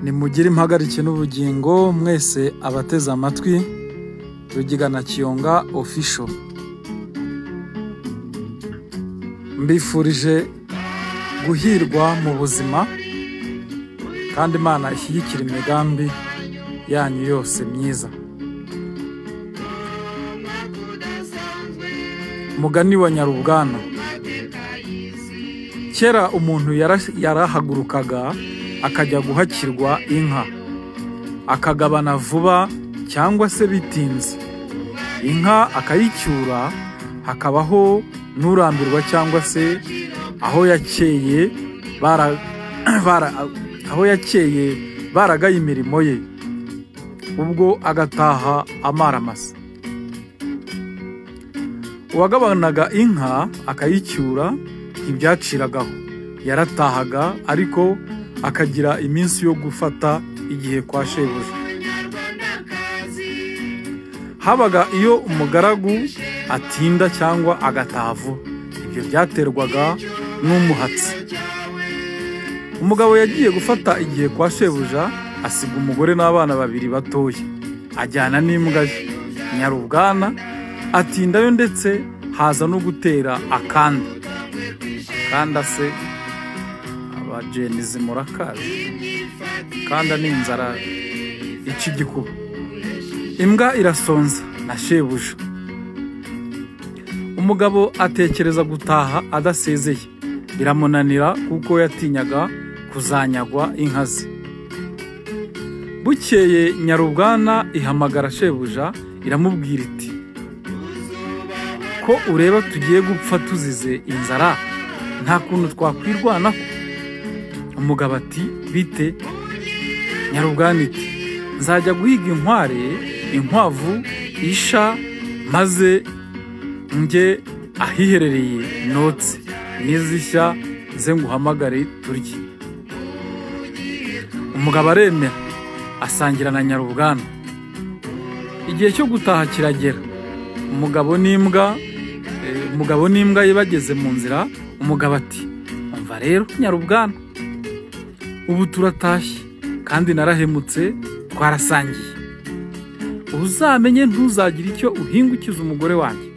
nimugire impagarike n'ubugingo mwese abateze amatwi Rugigana Kiyonga official. Mbifurije guhirwa mu buzima kandi Imana ishyigikira imigambi yanyu yose myiza. Mugani wa Nyarubwana. Kera umuntu yarahagurukaga akajya guhakirwa inka, akagabana vuba cyangwa se bitinze. Inka akayicyura, hakabaho n'urambirwa cyangwa se aho yakeye baragaye imirimo ye, ubwo agataha amaramasa. Uwagabanaga inka akayicyura ntibyaciragaho, yaratahaga ariko akagira iminsi yo gufata igihe kwa shebuja. Habaga iyo umugaragu atinda cyangwa agataha vuba, ibyo byaterwaga n'umuhatsi. Umugabo yagiye gufata igihe kwa shebuja, asiga umugore n'abana babiri batoya, ajyana n'imbwa ye Nyarubwana, atindayo ndetse haza no gutera akanda. Akanda se abajenizi murakazi, akanda ni inzara ica igikuba. Imbwa irasonza na shebuja. Umugabo atekereza gutaha adasezeye, biramunanira kuko yatinyaga kuzanyagwa inka ze. Bukeye Nyarubwana ihamagara shebuja, iramubwira iti, ko ureba tugiye gupfa tuzize inzara, nta kuntu twakwirwanaho? Umugabo ati, bite? Nyarubwana iti, nzajya guhiga inkware, inkwavu, isha, maze njye ahiherereye notse, nizishya ze nguhamagare turye. Umugabo aremera, asangira na Nyarubwana. Igihe cyo gutaha kiragera. Umugabo n'imbwa ye bageze mu nzira. Umugabo ati, umva rero Nyarubwana, ubu turatashye kandi narahemutse, twarasangiye. Uzamenye ntuzagire icyo uhingukiza umugore wanjye,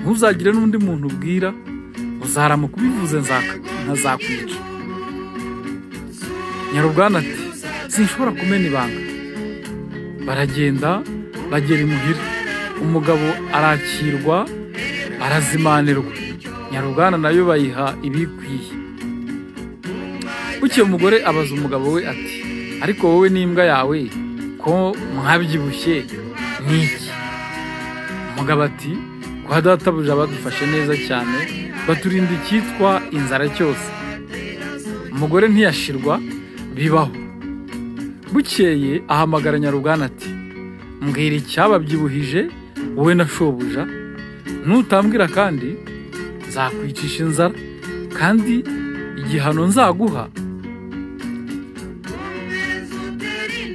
ntuzagire n'undi muntu ubwira, uzarama kubivuze ntazakwica. Nyarubwana ati, sinshobora kumena ibanga. Baragenda bagera imuhira. Umugabo arakirwa, arazimanirwa. Nyarubwana nayo bayiha ibikwiye. Bukeye umugore abaza umugabo we ati, ariko wowe n'imbwa yawe ko mwabyibushye n'iki? Umugabo ati, kwa databuja badufashe neza cyane, baturinda icyitwa inzara cyose. Umugore ntiyashirwa, bibaho. Bukeye ahamagara Nyarubwana ati, mbwira icyababyibuhije wowe na shobuja, nutambwira kandi nzakwicisha inzara, kandi igihano nzaguha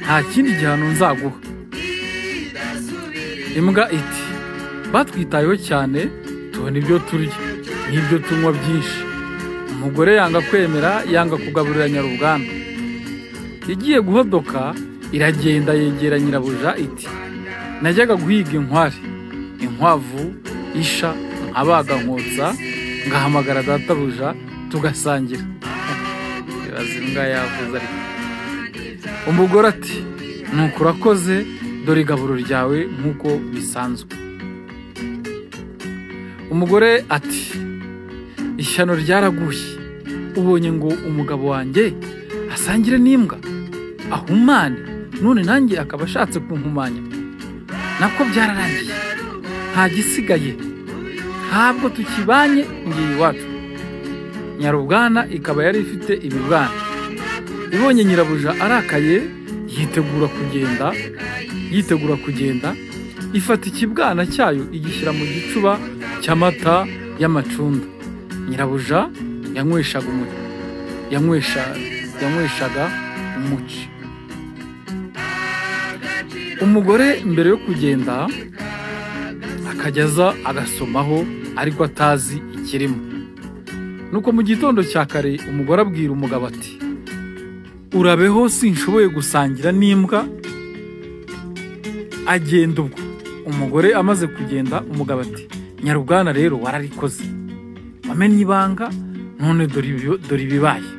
nta kindi gihano nzaguha. Imbwa iti, batwitayeho cyane, tubona ibyo turya n'ibyo tunywa byinshi. Umugore yanga kwemera, yanga kugaburira Nyarubwana. Igiye guhodoka, iragenda yegera nyirabuja iti, najyaga guhiga inkware, inkwavu, isha, nkabaga nkotsa, ngahamagara databuja tugasangira. Ibaze imbwa yavuze ariko. Umugore ati, nuko urakoze, dore igaburo ryawe nk'uko bisanzwe. Umugore ati, ishyano ryaraguye, ubonye ngo umugabo wanjye asangire n'imbwa, ahumane, none nanjye akaba ashatse kunkumanya. Nako byararangiye, nta gisigaye, ntabwo tukibanye ngiye iwacu. Nyarubwana ikaba yari ifite ibibwana. Ibonye nyirabuja arakaye, yitegura kugenda, ifata ikibwana cyayo igishyira mu gicuba cy'amata y'amacunda. Nyirabuja yanyweshaga umuci. Umugore mbere yo kugenda akajyaza agasomaho, ariko atazi ikirimo. Nuko mu gitondo cya kare umugore abwira umugabo ati, urabeho sinshoboye gusangira n'imbwa. Agenda ubwo. Umugore amaze kugenda, umugabo ati Nyarubwana rero wararikoze, wamenye ibanga, none dore ibibaye.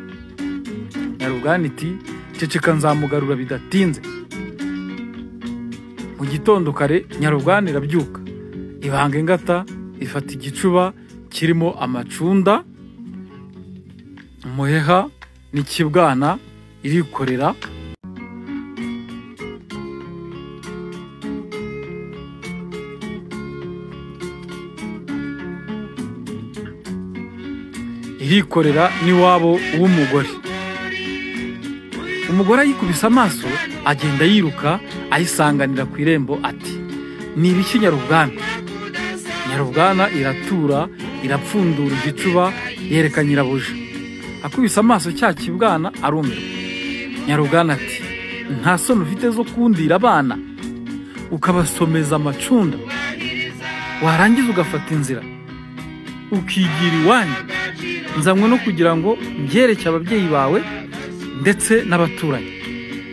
Nyarubwana iti ceceka nzamugarura bidatinze. Mu gitondo kare Nyarubwana irabyuka, ibanga ingata, ifata igicuba kirimo amacunda, umuheha n'ikibwana, irikorera. Irikorera n'iwabo w'umugore. Umugore ayikubise amaso, agenda yiruka ayisanganira ku irembo ati ni ibiki Nyarubwana? Nyarubwana iratura, irapfundura igicuba, yereka nyirabuja. Akubise amaso cya kibwana arumirwa. Nyarubwana ati nta soni ufite zo kundira abana ukabasomeza amacunda, warangiza ugafata inzira ukigira iwanyu? Nzanywe no kugira ngo mbyereke ababyeyi bawe ndetse n'abaturanyi,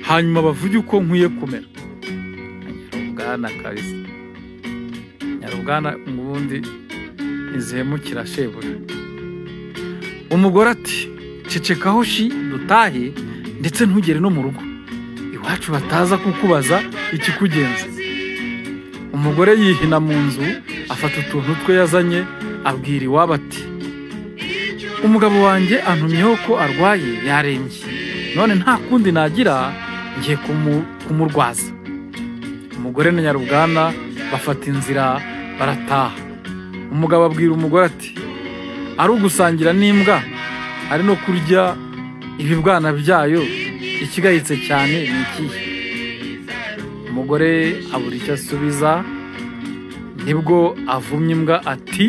hanyuma bavuge uko nkwiye kumera. Nyarubwana kabisa. Nyarubwana ubundi izihemukira shebuja. Umugore ati cecekaho shi dutahe, ndetse ntugere no mu rugo iwacu bataza kukubaza ikikugenza. Umugore yihina mu nzu, afata utuntu twe yazanye, abwira iwabo ati umugabo wanjye antumyeho ko arwaye, yarembye, none nta kundi nagira, ngiye kumurwaza. Umugore na Nyarubwana bafata inzira barataha. Umugabo abwira umugore ati ari ugusangira n'imbwa, ari no kurya ibibwana byayo, ikigayitse cyane ni ikihe? Umugore abura icyo asubiza, nibwo avumye imbwa ati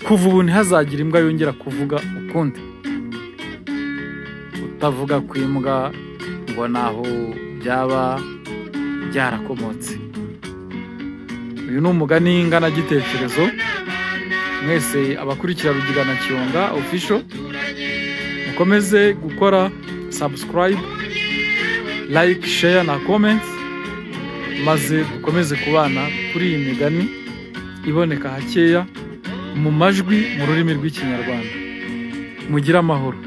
kuva ubu ntihazagira imbwa yongera kuvuga ukundi. Utavuga ku imbwa ngo naho byaba byarakomotse. Uyu ni umugani nganagitekerezo. Mwese abakurikira Rugigana Kiyonga official, mukomeze gukora subscribe, like, share na comment, maze dukomeze kubana kuri iyi migani iboneka hakeya mu majwi mu rurimi rw'Ikinyarwanda. Mugira amahoro.